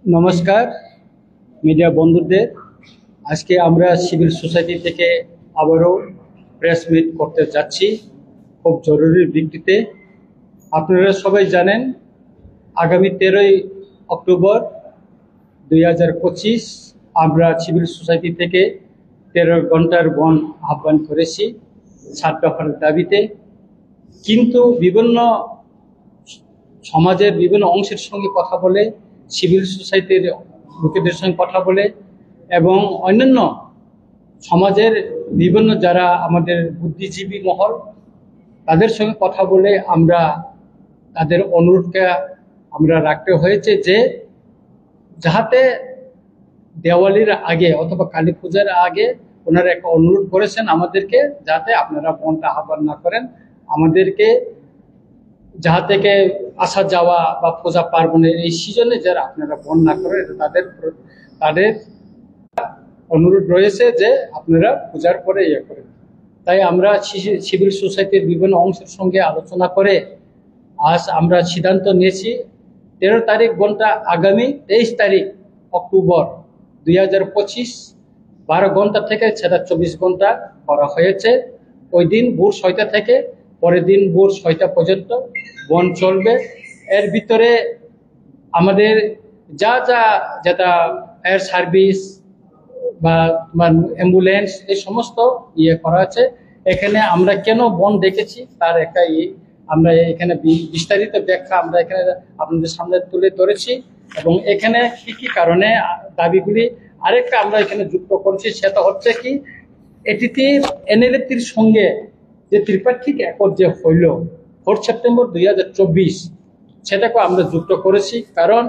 নমস্কার মিডিয়া বন্ধুদের, আজকে আমরা সিভিল সোসাইটি থেকে আবারও প্রেস মিট করতে যাচ্ছি খুব জরুরি ভিত্তিতে। আপনারা সবাই জানেন আগামী 13ই অক্টোবর 2025 আমরা সিভিল সোসাইটি থেকে 13 ঘন্টার বন আহ্বান করেছি 7 দফার দাবিতে। কিন্তু বিভিন্ন সমাজের বিভিন্ন অংশের সঙ্গে কথা বলে, সিভিল সোসাইটির লোকেদের সঙ্গে কথা বলে এবং অন্যান্য সমাজের বিভিন্ন যারা আমাদের বুদ্ধিজীবী মহল তাদের সঙ্গে কথা বলে আমরা তাদের অনুরোধকে আমরা রাখতে হয়েছে যে যাতে দেওয়ালির আগে অথবা কালী পূজার আগে ওনারা একটা অনুরোধ করেছেন আমাদেরকে, যাতে আপনারা বনটা আহ্বান না করেন, আমাদেরকে যাহা থেকে আসা যাওয়া বা পূজা পার্বণের এই সিজনে যারা আপনারা বন না করেন, এটা তাদের অনুরোধ রয়েছে যে আপনারা পূজার পরে ইয়ে করেন। তাই আমরা সিভিল সোসাইটির বিভিন্ন অংশের সঙ্গে আলোচনা করে আজ আমরা সিদ্ধান্ত নিয়েছি 13 তারিখ বনটা আগামী 23 তারিখ অক্টোবর 2025 12 ঘন্টা থেকে সেটা 24 ঘন্টা করা হয়েছে। ওই দিন ভোর 6টা থেকে পরের দিন ভোর 6টা পর্যন্ত বন চলবে। এর ভিতরে আমাদের যেটা ফায়ার সার্ভিস বা অ্যাম্বুলেন্স এই সমস্ত ইয়ে করা আছে। এখানে আমরা কেন বন দেখেছি তার একটা আমরা এখানে বিস্তারিত ব্যাখ্যা আমরা এখানে আপনাদের সামনে তুলে ধরেছি এবং এখানে কি কি কারণে দাবিগুলি আরেকটা আমরা এখানে যুক্ত করছি, সেটা হচ্ছে কি এটিতে এনএলএফটির সঙ্গে যে ত্রিপাক্ষিক একট যে হইল 4 সেপ্টেম্বর 2024 সেটাকে আমরা যুক্ত করেছি, কারণ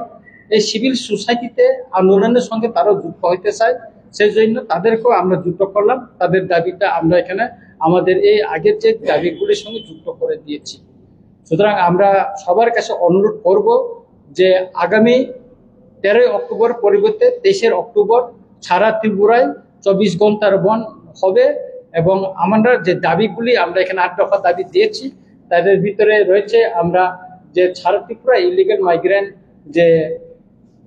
এই সিভিল সোসাইটিতে আন্দোলনের সঙ্গে তারাও যুক্ত হইতে চায়, সেই জন্য তাদেরকেও আমরা যুক্ত করলাম। তাদের দাবিটা আমরা এখানে আমাদের এই আগের যে দাবিগুলির সঙ্গে যুক্ত করে দিয়েছি। সুতরাং আমরা সবার কাছে অনুরোধ করব যে আগামী 13 অক্টোবর পরিবর্তে 23 অক্টোবর সারা ত্রিপুরায় 24 ঘন্টার বন হবে এবং আমরা যে দাবিগুলি আমরা এখানে 8 দফা দাবি দিয়েছি তাদের ভিতরে রয়েছে আমরা যে সারা ত্রিপুরা ইলিগাল মাইগ্রেন্ট যে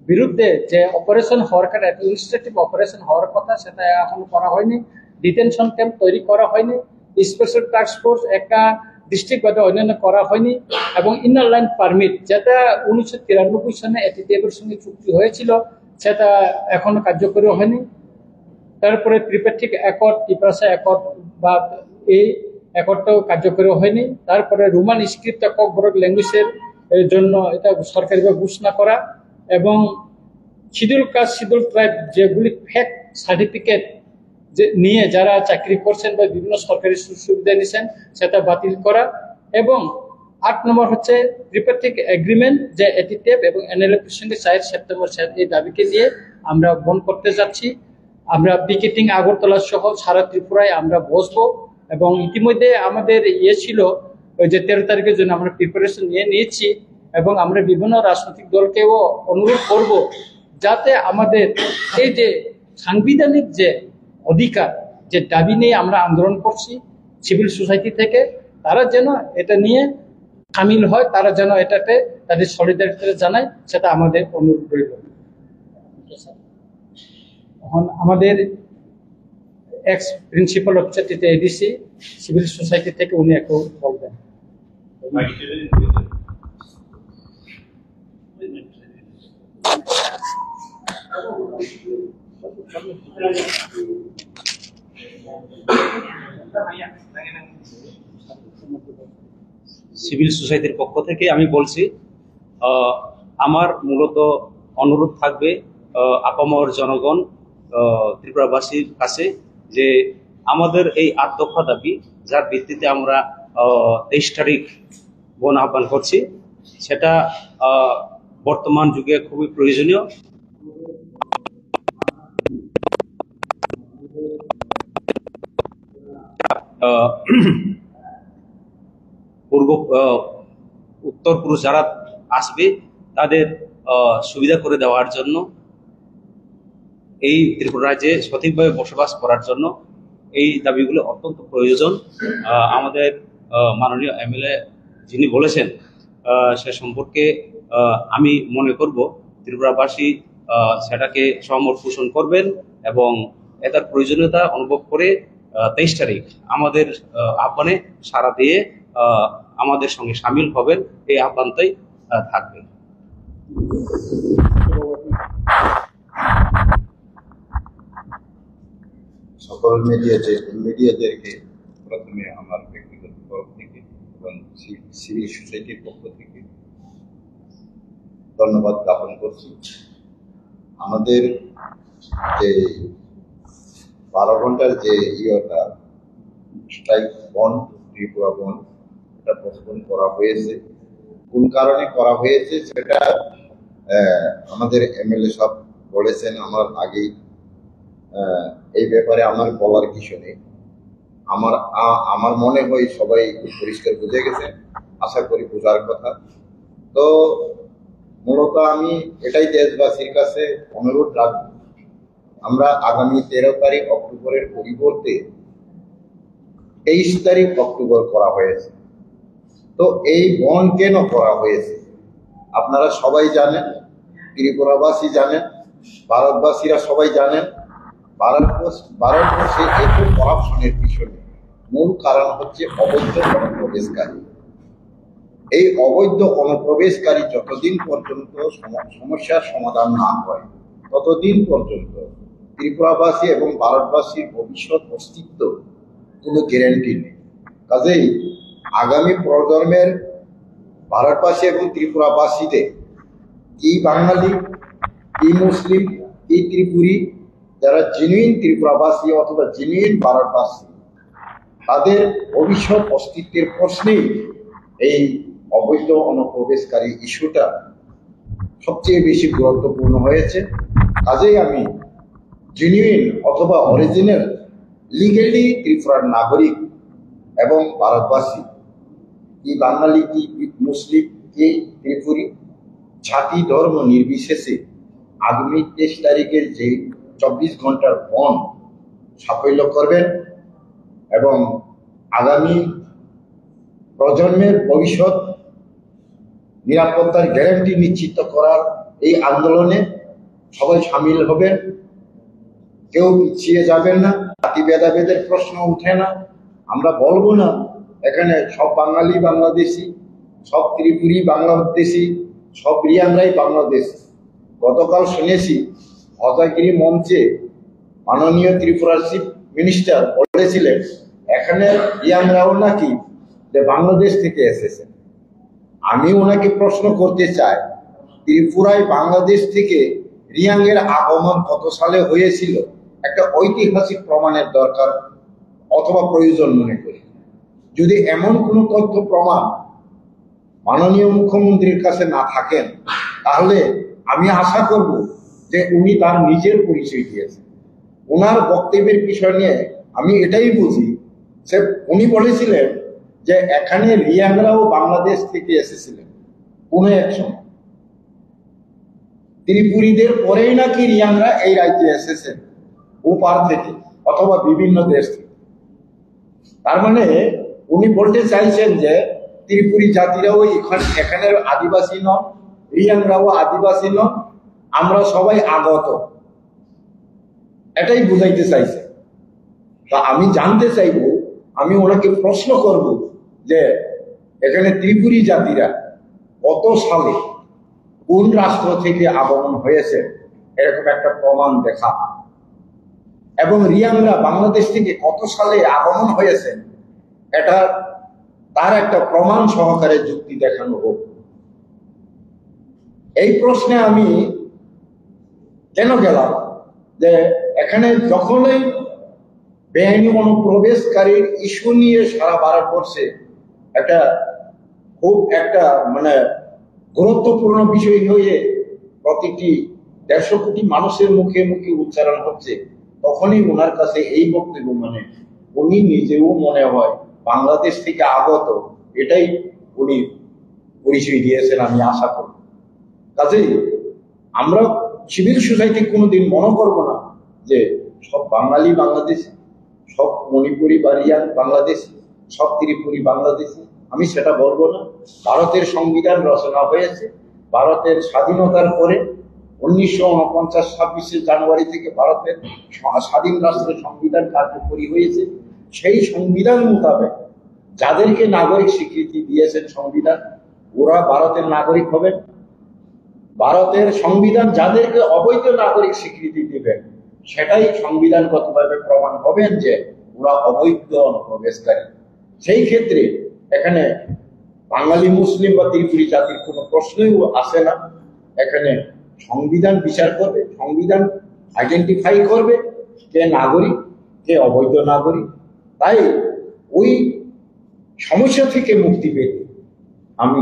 বিরুদ্ধে যে অপারেশন হওয়ার কথা, অ্যাডমিনিস্ট্রেটিভ অপারেশন হওয়ার কথা, সেটা এখনো করা হয়নি। ডিটেনশন ক্যাম্প তৈরি করা হয়নি, স্পেশাল টাস্ক ফোর্স একটা ডিস্ট্রিক্ট বাদে অন্যান্য করা হয়নি এবং ইনার লাইন পারমিট যেটা 1993 সনে এটিটিএফের সঙ্গে চুক্তি হয়েছিল সেটা এখনো কার্যকরী হয়নি। তারপরে ত্রিপাক্ষিক একট, ত্রিপাশা একট বা এই একটটাও কার্যকরী হয়নি। তারপরে রোমান স্ক্রিপ্ট ককবরক ল্যাঙ্গুয়েজের জন্য এটা সরকারিভাবে ঘোষণা করা এবং শিডিউল কাস্ট শিডিউল ট্রাইব যেগুলি ফেক সার্টিফিকেট যে নিয়ে যারা চাকরি করছেন বা বিভিন্ন সরকারি সুবিধা নিচ্ছেন সেটা বাতিল করা এবং 8 নম্বর হচ্ছে ত্রিপাক্ষিক এগ্রিমেন্ট যে এটিটিএফ এবং এনএলএফের সঙ্গে 4 সেপ্টেম্বর এই দাবিকে নিয়ে আমরা বন্ধ করতে যাচ্ছি। আমরা পিকেটিং আগরতলা সহ সারা ত্রিপুরায় আমরা বসবো এবং ইতিমধ্যে আমাদের ছিল ওই যে 13 তারিখের জন্য আমরা প্রিপারেশন নিয়েছি এবং আমরা বিভিন্ন রাজনৈতিক দলকেও অনুরোধ করব যাতে আমাদের এই যে সাংবিধানিক যে অধিকার যে দাবি নিয়ে আমরা আন্দোলন করছি সিভিল সোসাইটি থেকে, তারা যেন এটা নিয়ে সামিল হয়, তারা যেন এটাতে তাদের সলিডারিটি জানায়, সেটা আমাদের অনুরোধ রইল। এখন আমাদের এক্স প্রিন্সিপাল হচ্ছে এডিসি সিভিল সোসাইটি থেকে, উনি একটু বলবেন। সিভিল সোসাইটির পক্ষ থেকে আমি বলছি, আমার মূলত অনুরোধ থাকবে আপামর জনগণ ত্রিপুরাবাসীর কাছে যে আমাদের এই 8 দফা দাবি যার ভিত্তিতে আমরা 23 তারিখ বন আহ্বান করছি সেটা বর্তমান যুগে খুবই প্রয়োজনীয়। উত্তর পুরুষ যারা আসবে তাদের সুবিধা করে দেওয়ার জন্য, এই ত্রিপুরা রাজ্যে সঠিকভাবে বসবাস করার জন্য এই দাবিগুলো অত্যন্ত প্রয়োজন। আমাদের মাননীয় এমএলএ যিনি বলেছেন সে সম্পর্কে আমি মনে করব ত্রিপুরাবাসী সেটাকে সহমত পোষণ করবেন এবং এটার প্রয়োজনীয়তা অনুভব করে 23 তারিখ আমাদের আহ্বানে সাড়া দিয়ে আমাদের সঙ্গে সামিল হবেন, এই আহ্বানটাই থাকবে। সকল মিডিয়াদেরকে প্রথমে আমার ব্যক্তিগত তরফ থেকে এবং সিভিল সোসাইটির পক্ষ থেকে ধন্যবাদ জ্ঞাপন করছি। আমাদের যে 12 ঘন্টার যে স্ট্রাইক বন্ধ, ত্রিপুরা বন্ধ, এটা পোস্টপোন করা হয়েছে। কোন কারণে করা হয়েছে সেটা আমাদের এমএলএ সব বলেছেন আমার আগেই। এই ব্যাপারে আমার বলার কিছু নেই। আমার মনে হয় সবাই পরিষ্কার বুঝে গেছে, আশা করি বোঝার কথা। তো মূলত আমি এটাই দেশবাসীর কাছে অনুরোধ রাখব, আমরা আগামী 13 তারিখ অক্টোবরের পরিবর্তে 23 তারিখ অক্টোবর করা হয়েছে। তো এই বন্ধ কেন করা হয়েছে আপনারা সবাই জানেন, ত্রিপুরাবাসী জানেন, ভারতবাসীরা সবাই জানেন। ভারতবর্ষে এত করাপশনের পিছনে মূল কারণ হচ্ছে অবৈধ অনুপ্রবেশকারী। এই অবৈধ অনুপ্রবেশকারী যতদিন পর্যন্ত সমস্যার সমাধান না হয় ততদিন পর্যন্ত ত্রিপুরাবাসী এবং ভারতবাসীর ভবিষ্যৎ অস্তিত্ব কোনো গ্যারান্টি নেই। কাজেই আগামী প্রজন্মের ভারতবাসী এবং ত্রিপুরাবাসীদের, কি বাঙালি, কি মুসলিম, কি ত্রিপুরী, যারা জেনুইন ত্রিপুরাবাসী অথবা জেনুইন ভারতবাসী, তাদের ভবিষ্যৎ অস্তিত্বের প্রশ্নেই এই অবৈধ অনুপ্রবেশকারী ইস্যুটা সবচেয়ে বেশি গুরুত্বপূর্ণ হয়েছে। কাজেই আমি জেনুইন অথবা অরিজিনাল লিগেলি ত্রিপুরার নাগরিক এবং ভারতবাসী, কি বাঙালি, কি মুসলিম, কি ত্রিপুরী, জাতি ধর্ম নির্বিশেষে আগামী 23 তারিখের যে 24 ঘন্টার বন্ধ সাফল্য করবেন এবং আগামী প্রজন্মের ভবিষ্যৎ নিরাপত্তার গ্যারান্টি নিশ্চিত করার এই আন্দোলনে সবাই সামিল হবেন। কেউ পিছিয়ে যাবেন না। জাতি ভেদাভেদের প্রশ্ন উঠে না। আমরা বলবো না এখানে সব বাঙালি বাংলাদেশি, সব ত্রিপুরী বাংলাদেশি, সব রিয়াংরাই বাংলাদেশি। গতকাল শুনেছি হতাগিরি মঞ্চে মাননীয় ত্রিপুরার চিফ মিনিস্টার বলেছিলেন এখানে রিয়াংরাও নাকি যে বাংলাদেশ থেকে এসেছে। আমি ওনাকে প্রশ্ন করতে চাই, ত্রিপুরায় বাংলাদেশ থেকে রিয়াংয়ের আগমন কত সালে হয়েছিল একটা ঐতিহাসিক প্রমাণের দরকার অথবা প্রয়োজন মনে করি। যদি এমন কোনো তথ্য প্রমাণ মাননীয় মুখ্যমন্ত্রীর কাছে না থাকেন তাহলে আমি আশা করব যে উনি তার নিজের পরিচয় দিয়েছেন। ওনার বক্তব্যের বিষয় নিয়ে আমি এটাই বুঝি যে উনি বলেছিলেন যে এখানে রিয়াংরাও বাংলাদেশ থেকে এসেছিলেন কোনো এক সময়। ত্রিপুরীদের পরেই নাকি রিয়াংরা এই রাজ্যে এসেছেন ওপার থেকে অথবা বিভিন্ন দেশ থেকে। তার মানে উনি বলতে চাইছেন যে ত্রিপুরী জাতিরাও এখানের আদিবাসী নন, রিয়াংরাও আদিবাসী নন, আমরা সবাই আগত, এটাই বুঝাইতে চাইছে। তা আমি জানতে চাইব, আমি ওনাকে প্রশ্ন করব যে এখানে ত্রিপুরী জাতিরা কত সালে কোন রাষ্ট্র থেকে আগমন হয়েছে এরকম একটা প্রমাণ দেখা, এবং রিয়াংরা বাংলাদেশ থেকে কত সালে আগমন হয়েছে এটা তার একটা প্রমাণ সহকারে যুক্তি দেখানো হোক। এই প্রশ্নে আমি কেন গেলাম যে এখানে যখনই বেআইনি অনুপ্রবেশকারীর ইস্যু নিয়ে সারা ভারতবর্ষে খুব একটা গুরুত্বপূর্ণ বিষয় হয়ে প্রতিটি 150 কোটি মানুষের মুখে মুখে উচ্চারণ হচ্ছে, তখনই ওনার কাছে এই বক্তব্য উনি নিজেও মনে হয় বাংলাদেশ থেকে আগত, এটাই উনি পরিচয় দিয়েছেন আমি আশা করি। কাজেই আমরা সিভিল সোসাইটি কোনোদিন মনে করবো না যে সব বাঙালি বাংলাদেশি, সব মণিপুরি বা রিয়াং বাংলাদেশি, সব ত্রিপুরী বাংলাদেশি, আমি সেটা বলবো না। ভারতের সংবিধান রচনা হয়েছে, ভারতের স্বাধীনতার পরে 1949 26শে জানুয়ারি থেকে ভারতের স্বাধীন রাষ্ট্রের সংবিধান কার্যকরী হয়েছে। সেই সংবিধান মোতাবেক যাদেরকে নাগরিক স্বীকৃতি দিয়েছেন সংবিধান, ওরা ভারতের নাগরিক হবেন। ভারতের সংবিধান যাদেরকে অবৈধ নাগরিক স্বীকৃতি দিবেন, সেটাই সংবিধানগতভাবে প্রমাণ হবেন যে ওরা অবৈধ অনুপ্রবেশকারী। সেই ক্ষেত্রে এখানে বাঙালি মুসলিম বা ত্রিপুরী জাতির কোনো প্রশ্নই আসে না। এখানে সংবিধান বিচার করবে, সংবিধান আইডেন্টিফাই করবে কে নাগরিক কে অবৈধ নাগরিক। তাই ওই সমস্যা থেকে মুক্তি পেতে আমি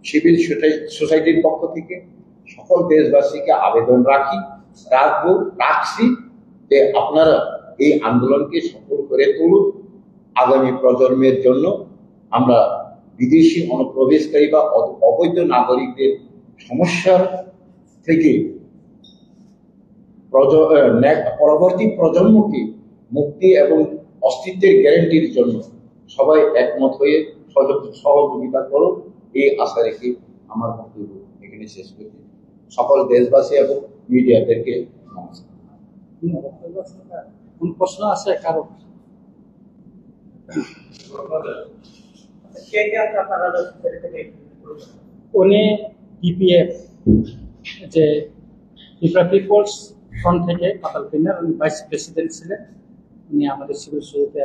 সিভিল সোসাইটির পক্ষ থেকে সকল দেশবাসীকে আবেদন রাখছি যে আপনারা এই আন্দোলনকে সফল করে তুলুন। আগামী প্রজন্মের জন্য আমরা বিদেশি অনুপ্রবেশকারী বা অবৈধ নাগরিকদের সমস্যার থেকে পরবর্তী প্রজন্মকে মুক্তি এবং অস্তিত্বের গ্যারান্টির জন্য সবাই একমত হয়ে সহযোগিতা করুন, এই আশা রেখে আমার বক্তব্য এখানে শেষ করছি। সকল দেশবাসী এবং মিডিয়াদেরকে নমস্কার। কোন প্রশ্ন আছে কারো? উনি টিপিএফ যে ত্রিপুরা পিপলস ফ্রন্ট থেকে পাতালপিন্ডার, উনি ভাইস প্রেসিডেন্ট ছিলেন। উনি আমাদের সিভিল সোসাইটি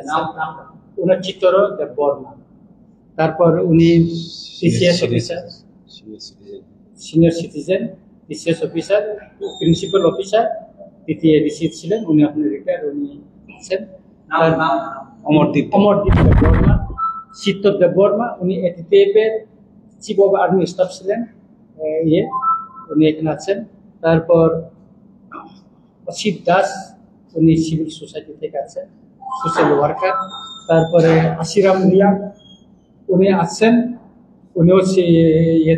ওনার চিত্র দেববর্মা। তারপর উনি TCS officer, senior citizen, TCS officer, principal officer, তৃতীয় এডিসি ছিলেন। উনি আপনি রিটায়ার, উনি আছেন অমরদীপ দেববর্মা, চিত্তর দেববর্মা। উনি এটিপিএফ এর চিফ অফ আর্মি স্টাফ ছিলেন, উনি এখানে আছেন। তারপর অসিত দাস, উনি সিভিল সোসাইটি থেকে আছেন, সোশ্যাল ওয়ার্কার। তারপরে আশিরাম রিয়া, উনি আছেন, উনিও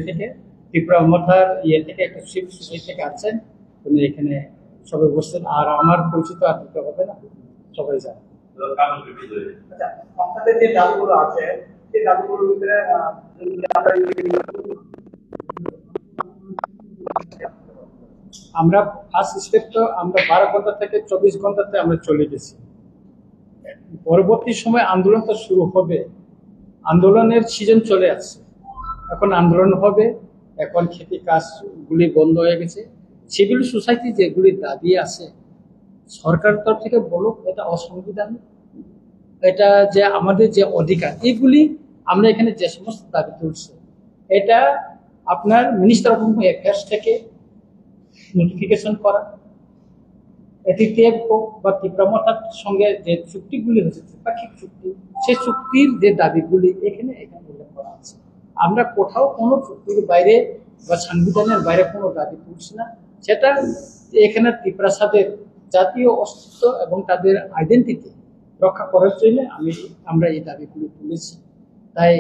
থেকে ত্রিপুরা মথার থেকে একটা সিভিল সোসাইটি থেকে আছেন। উনি এখানে সবাই বসছেন। আর আমার পরিচিত আর দিতে হবে না, সবাই জানে। আপনাদের যে দাবিগুলো আছে সেই দাবিগুলোর ভিতরে আমরা ফার্স্ট স্টেপ তো আমরা 12 ঘন্টা থেকে 24 ঘন্টাতে আমরা চলে গেছি। পরবর্তী সময় আন্দোলন তো শুরু হবে, আন্দোলনের সিজন চলে আসছে, এখন আন্দোলন হবে। এখন খেতি কাজগুলি বন্ধ হয়ে গেছে। সিভিল সোসাইটি যেগুলি দাবি আছে সরকার তরফ থেকে বলুক এটা অসাংবিধানিক, এটা যে আমাদের যে অধিকার, এগুলি আমরা এখানে যে সমস্ত দাবি তুলছি, এটা আপনার মিনিস্টার অফ হোম অ্যাফেয়ার্স থেকে নোটিফিকেশন করা, এটিপিএফ বা ত্রিপুরা মথার সঙ্গে যে চুক্তিগুলি হয়েছে, ত্রিপাক্ষিক চুক্তি, সেই চুক্তির যে দাবিগুলি এখানে উল্লেখ করা আছে। আমরা কোথাও কোনো চুক্তির বাইরে বা সংবিধানের বাইরে কোনো দাবি তুলছি না। সেটা এখানে ত্রিপুরাসাদের জাতীয় অস্তিত্ব এবং তাদের আইডেন্টিটি রক্ষা করার জন্য আমরা এই দাবিগুলি তুলেছি। তাই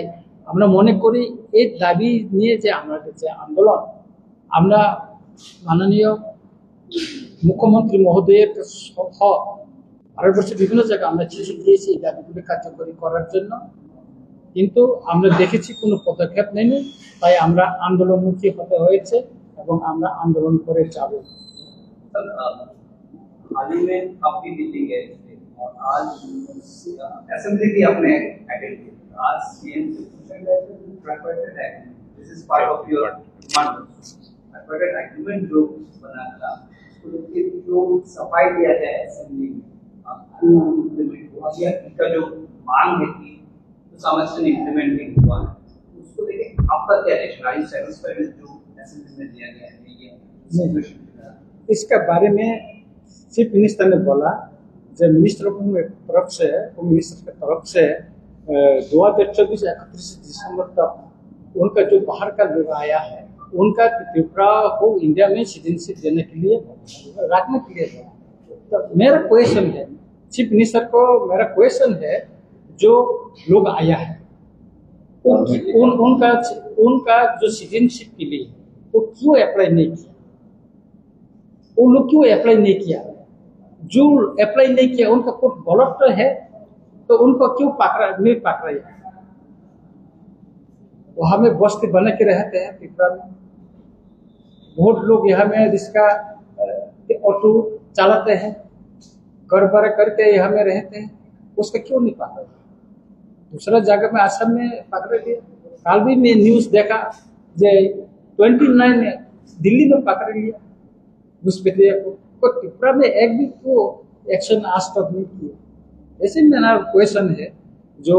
আমরা মনে করি এই দাবি নিয়ে যে আমাদের যে আন্দোলন, আমরা মাননীয় মুখ্যমন্ত্রী মহোদয়ের সহ ভারতবর্ষের বিভিন্ন জায়গায় আমরা চিঠি দিয়েছি এই দাবিগুলি কার্যকরী করার জন্য, কিন্তু আমরা দেখেছি কোনো পদক্ষেপ নেয়নি। তাই আমরা আন্দোলনমুখী হতে হয়েছে এবং আমরা আন্দোলন করে যাব। हाल ही में आप भी दिल्ली गए थे और आज असेंबली भी आपने अटेंड की। आज CM this is part of your tripartite agreement जो बना था, उसको जो सफाई दिया जाए असेंबली में टू इम्प्लीमेंट हुआ या इसका जो मांग है कि तो समझ से इम्प्लीमेंट नहीं हुआ है, उसको लेके आपका क्या reaction? Are you satisfied with जो असेंबली में दिया गया है? ये इसके बारे में चीफ मिनिस्टर ने बोला, जब मिनिस्टर की तरफ से, होम मिनिस्टर की तरफ से 2024-31 दिसंबर तक उनका जो बाहर का लोग आया है, उनका त्रिपुरा को इंडिया में सिटीजनशिप देने के लिए रखने के लिए। तो मेरा क्वेश्चन है चीफ मिनिस्टर को, मेरा क्वेश्चन है जो लोग आया है उनका जो सिटीजनशिप के लिए वो क्यों अप्लाई नहीं किया? वो लोग क्यों अप्लाई नहीं किया? जो अप्लाई नहीं किया उनका कोई गलत तो है, तो उनको क्यों नहीं पकड़ा? वो हमें बस्ती बना के रहते हैं त्रिपुरा में, बहुत लोग यहाँ में रिक्शा ऑटो चलाते हैं, घर पर करके यहाँ में रहते हैं, उसका क्यों नहीं पकड़ा? दूसरा जगह में असम में पकड़ लिया। कल भी मैं न्यूज देखा जे 29 दिल्ली में पकड़ लिया घुसपैठिया को त्रिपुरा में एक भी को एक्शन आज तक नहीं किया। ऐसे मेरा क्वेश्चन है, जो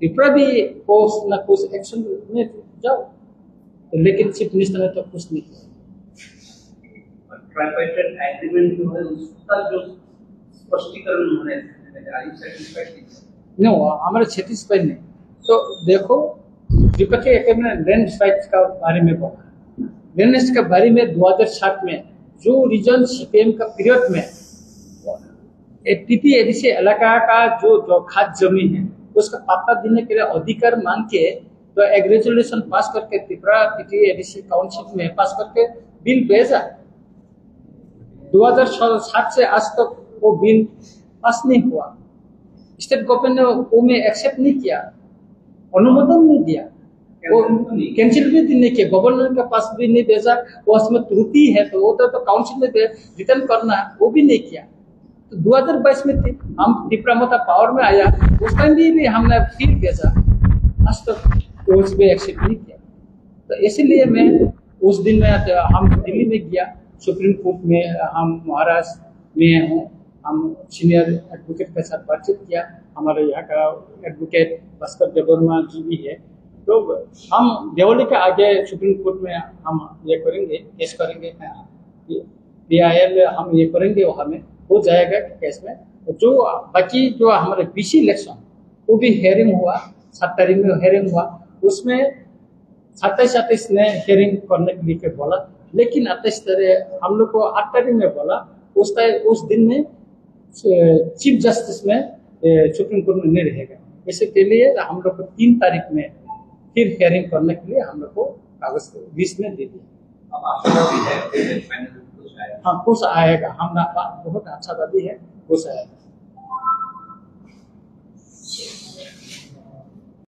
त्रिपुरा भी कुछ न कुछ एक्शन में जाओ, तो लेकिन चीफ मिनिस्टर ने तो कुछ नहीं किया। ट्राइपार्टाइट एग्रीमेंट जो है उसका जो स्पष्टीकरण होने नो, हमारे छत्तीसगढ़ में तो देखो त्रिपक्षीय एग्रीमेंट लैंड राइट्स का बारे में बोला। लैंड राइट्स के बारे में 2007 में जो रीजन सीपीएम का पीरियड में टीपीएडीसी इलाका का जो खाद जमीन है उसका पट्टा देने के लिए अधिकार मांग के तो एक रेजोल्यूशन पास करके त्रिपुरा टीपीएडीसी काउंसिल में पास करके बिल भेजा। 2007 से आज तक वो बिल पास नहीं हुआ। स्टेट गवर्नमेंट ने वो में एक्सेप्ट नहीं किया, अनुमोदन नहीं दिया, वो कैंसिल भी नहीं किया, गवर्नर के पास भी नहीं भेजा। वो उसमें त्रुटि है तो वो तो काउंसिल में रिटर्न करना है, वो भी नहीं किया। तो 2022 में हम त्रिपुरा मता पावर में आया, उस टाइम भी हमने फिर भेजा, आज तक वो उसमें एक्सेप्ट नहीं किया। तो इसीलिए मैं उस दिन में हम दिल्ली में गया, सुप्रीम कोर्ट में हम महाराष्ट्र में हूँ, हम सीनियर एडवोकेट के साथ बातचीत किया। हमारे यहाँ का एडवोकेट भास्कर देवर्मा जी भी है, तो हम देवली के आगे सुप्रीम कोर्ट में हम ये करेंगे, केस करेंगे, PIL हम ये करेंगे, वो हमें हो जाएगा केस में। जो बाकी जो हमारे BC इलेक्शन वो भी हेयरिंग हुआ, 7 तारीख में हेयरिंग हुआ, उसमें 27 ने हेयरिंग करने के लिए बोला, लेकिन 28 तारीख हम लोग को 8 तारीख में बोला। उस दिन में चीफ जस्टिस में सुप्रीम कोर्ट में नहीं रहेगा, इसके लिए हम लोग को 3 तारीख में फिर हेयरिंग करने के लिए हम लोग को कागज 20 में दे दिया। हाँ, कुछ आएगा, हम बहुत आशावादी है, कुछ आएगा।